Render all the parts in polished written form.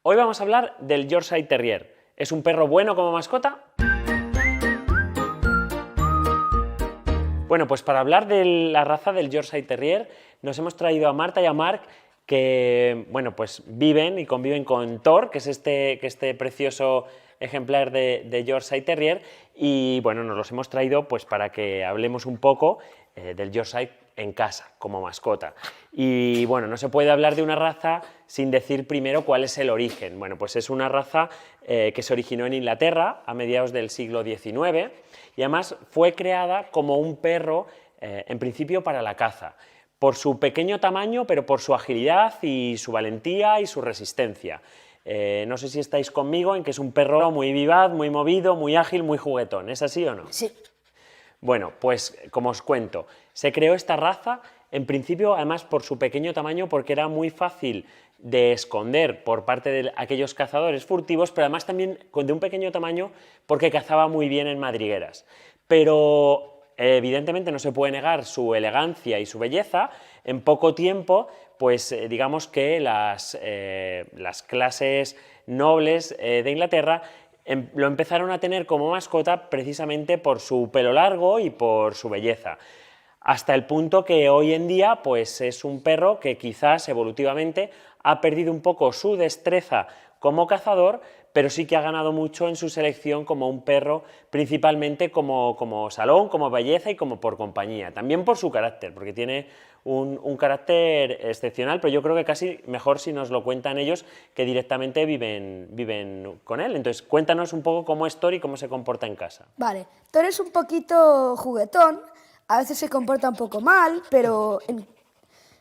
Hoy vamos a hablar del Yorkshire Terrier. ¿Es un perro bueno como mascota? Bueno, pues para hablar de la raza del Yorkshire Terrier nos hemos traído a Marta y a Marc que, bueno, pues viven y conviven con Thor, que es este precioso ejemplar de Yorkshire Terrier, y bueno, nos los hemos traído pues para que hablemos un poco del Yorkshire en casa, como mascota. Y bueno, no se puede hablar de una raza sin decir primero cuál es el origen. Bueno, pues es una raza que se originó en Inglaterra a mediados del siglo XIX y además fue creada como un perro en principio para la caza, por su pequeño tamaño, pero por su agilidad y su valentía y su resistencia. No sé si estáis conmigo en que es un perro muy vivaz, muy movido, muy ágil, muy juguetón. ¿Es así o no? Sí. Bueno, pues como os cuento, se creó esta raza en principio además por su pequeño tamaño porque era muy fácil de esconder por parte de aquellos cazadores furtivos, pero además también de un pequeño tamaño porque cazaba muy bien en madrigueras. Pero evidentemente no se puede negar su elegancia y su belleza. En poco tiempo, pues digamos que las clases nobles de Inglaterra lo empezaron a tener como mascota precisamente por su pelo largo y por su belleza, hasta el punto que hoy en día pues es un perro que quizás evolutivamente ha perdido un poco su destreza como cazador, pero sí que ha ganado mucho en su selección como un perro, principalmente como salón, como belleza y como por compañía, también por su carácter, porque tiene un carácter excepcional, pero yo creo que casi mejor si nos lo cuentan ellos que directamente viven con él. Entonces cuéntanos un poco cómo es Thor y cómo se comporta en casa. Vale, Thor es un poquito juguetón, a veces se comporta un poco mal, pero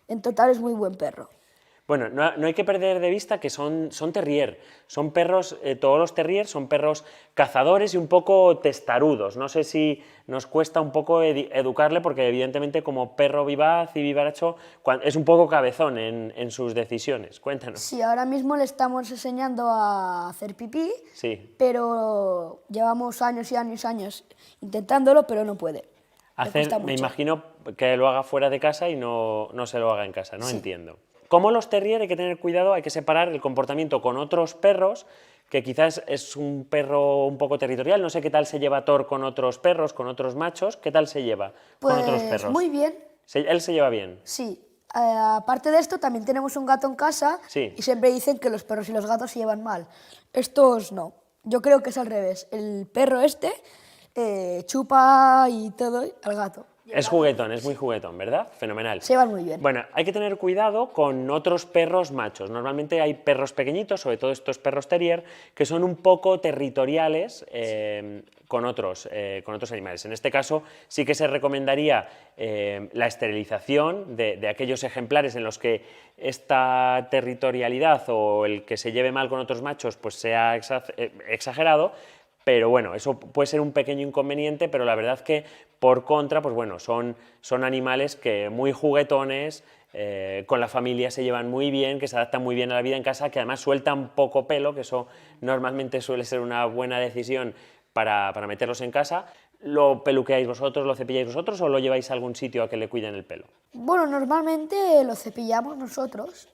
en total es muy buen perro. Bueno, no hay que perder de vista que son terrier, son perros, todos los terriers son perros cazadores y un poco testarudos. No sé si nos cuesta un poco educarle porque evidentemente como perro vivaz y vivaracho es un poco cabezón en sus decisiones. Cuéntanos. Sí, ahora mismo le estamos enseñando a hacer pipí, Sí. pero llevamos años y años y años intentándolo, pero no puede. Le cuesta Me mucho. imagino que lo haga fuera de casa y no se lo haga en casa, ¿no? Sí. Entiendo. Como los terrier hay que tener cuidado, hay que separar el comportamiento con otros perros, que quizás es un perro un poco territorial, no sé qué tal se lleva Thor con otros perros, con otros machos, ¿qué tal se lleva con otros Pues perros? muy bien, Él se lleva bien. sí. Aparte de esto, también tenemos un gato en casa Sí. y siempre dicen que los perros y los gatos se llevan mal. Estos no. Yo creo que es al revés. El perro este chupa y todo al gato. Es juguetón, es muy juguetón, ¿verdad? Fenomenal. Se llevan muy bien. Bueno, hay que tener cuidado con otros perros machos. Normalmente hay perros pequeñitos, sobre todo estos perros terrier, que son un poco territoriales con otros animales. En este caso sí que se recomendaría la esterilización de aquellos ejemplares en los que esta territorialidad o el que se lleve mal con otros machos pues sea exagerado. Pero bueno, eso puede ser un pequeño inconveniente, pero la verdad que por contra, pues bueno, son animales que muy juguetones, con la familia se llevan muy bien, que se adaptan muy bien a la vida en casa, que además sueltan poco pelo, que eso normalmente suele ser una buena decisión para meterlos en casa. ¿Lo peluqueáis vosotros, lo cepilláis vosotros o lo lleváis a algún sitio a que le cuiden el pelo? Bueno, normalmente lo cepillamos nosotros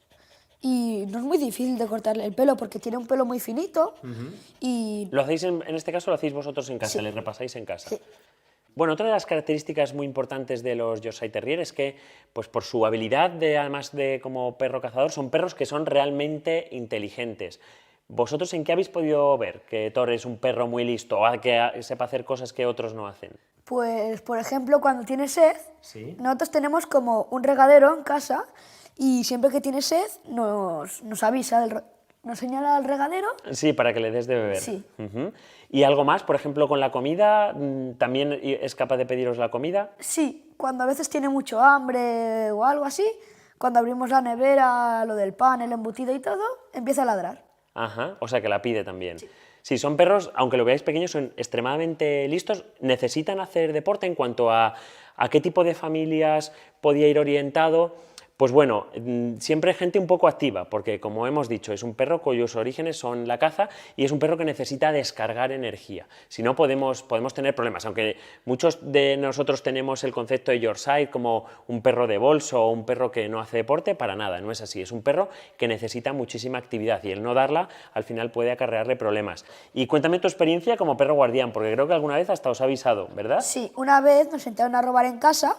y no es muy difícil de cortarle el pelo porque tiene un pelo muy finito y ¿Lo hacéis en este caso lo hacéis vosotros en casa, Sí. le repasáis en casa? Sí. Bueno, otra de las características muy importantes de los Yorkshire Terrier es que, pues por su habilidad, además de como perro cazador, son perros que son realmente inteligentes. ¿Vosotros en qué habéis podido ver que Thor es un perro muy listo o que sepa hacer cosas que otros no hacen? pues, por ejemplo, cuando tiene sed, Sí. nosotros tenemos como un regadero en casa y siempre que tiene sed nos avisa, nos señala al regadero. Sí, para que le des de beber. Sí. Ujú. ¿Y algo más? Por ejemplo, con la comida, ¿también es capaz de pediros la comida? Sí, cuando a veces tiene mucho hambre o algo así, cuando abrimos la nevera, lo del pan, el embutido y todo, empieza a ladrar. Ajá, o sea que la pide también. Sí, son perros, aunque lo veáis pequeños, son extremadamente listos. ¿Necesitan hacer deporte en cuanto a qué tipo de familias podía ir orientado? Pues bueno, siempre gente un poco activa, porque como hemos dicho, es un perro cuyos orígenes son la caza y es un perro que necesita descargar energía. Si no, podemos tener problemas, aunque muchos de nosotros tenemos el concepto de Yorkshire como un perro de bolso o un perro que no hace deporte, para nada, no es así. Es un perro que necesita muchísima actividad y el no darla al final puede acarrearle problemas. Y cuéntame tu experiencia como perro guardián, porque creo que alguna vez hasta os ha avisado, ¿verdad? Sí, una vez nos entraron a robar en casa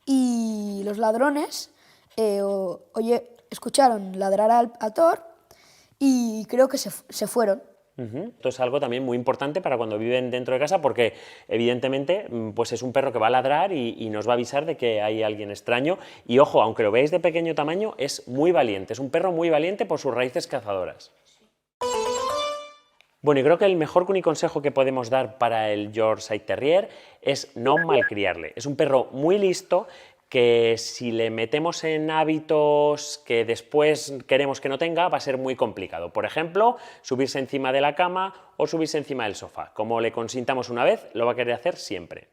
y los ladrones escucharon ladrar al Thor y creo que se fueron. Esto es algo también muy importante para cuando viven dentro de casa porque evidentemente pues es un perro que va a ladrar y nos va a avisar de que hay alguien extraño y ojo, aunque lo veáis de pequeño tamaño, es muy valiente, es un perro muy valiente por sus raíces cazadoras. Bueno, y creo que el mejor consejo que podemos dar para el Yorkshire Terrier es no malcriarle. Es un perro muy listo que si le metemos en hábitos que después queremos que no tenga, va a ser muy complicado. Por ejemplo, subirse encima de la cama o subirse encima del sofá. Como le consintamos una vez, lo va a querer hacer siempre.